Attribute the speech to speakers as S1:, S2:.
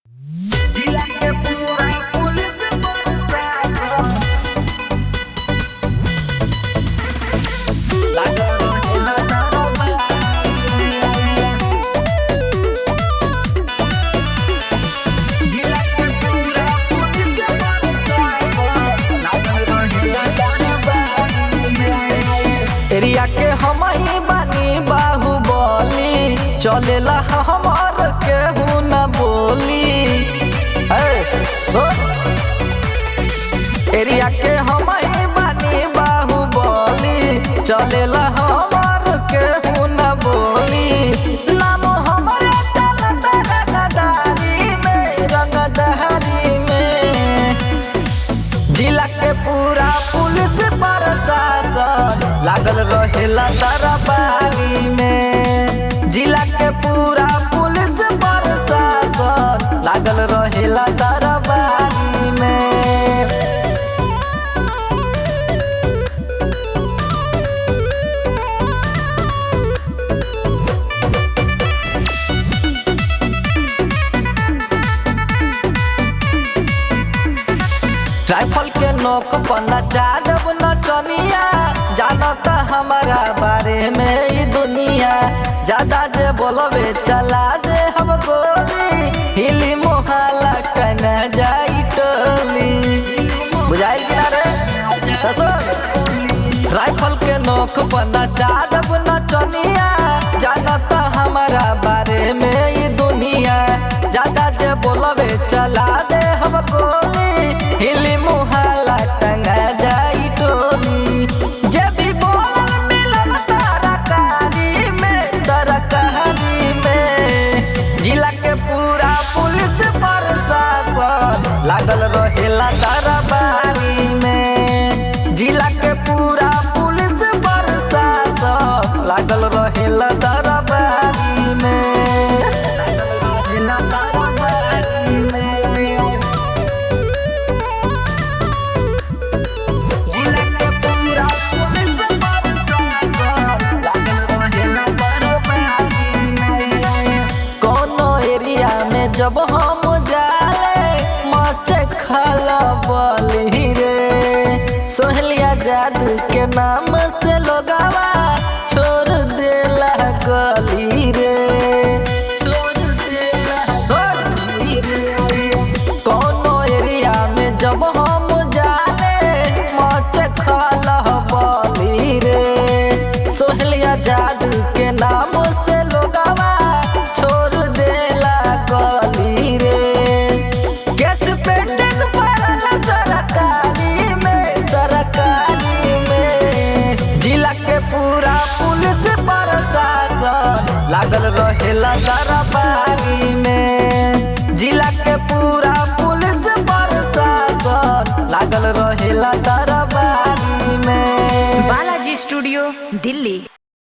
S1: जिला के पूरा पुलिस प्रशासन लागल रहेला दरबार। जिला के पूरा पुलिस प्रशासन लागल रहेला दरबार। एरिया के हमही बानी बाहुबली, चलेला हमर केहू न बोली। एरिया के हमही बानी बाहुबली, चलेला हमर केहू न बोली। नाम हमरे चलत रंगदारी में, रंगदारी में। जिला के पूरा पुलिस प्रशासन लागल रहेला दरबारी में। जिला के पूरा पुलिस प्रशासन लागल रहेला दरबारी में। राइफल के नोक पर नचा जब नचनिया, जानता हमारा बारे में ई दुनिया। ज्यादा जे बोलबे चला जे हम गोली, हिली मोहल्ला कन जाई टोली। बुझाइल कि ना रे? राइफल के नोक पर नचा जब नचनिया, जानता हमारा बारे में ई दुनिया। ज्यादा जे बोलबे चला दे हम गोली, हिली मुहल्ला टंगा जाई टोली। जे भी बोलल मिलल तरकारी में, तरकारी में। जिला के पूरा पुलिस प्रशासन लागल रहेला दरबारी में। जिला के पूरा पुलिस प्रशासन लागल रहेला दरबारी में। लागल रहेला दरबारी में। जिला के पूरा पुलिस प्रशासन लागल रहेला दरबारी में। कोनो एरिया में जब हम जाले, मचे खलबली रे। सोहलिया जादू के नाम से लोगावा छोड़ देला गली रे, छोड़ देला गली रे। कोनो एरिया में जब हम जाले, मचे खलबली रे। सोहलिया जादू के नाम से लोगावा छोड़ देला गली रे। गैस पेंटिंग पड़ल सरकारी में, सरकारी में। जिला के पूरा पुलिस प्रशासन लागल रहेला दरबारी में। जिला के पूरा पुलिस प्रशासन लागल रहेला दरबारी में।
S2: बालाजी स्टूडियो, दिल्ली।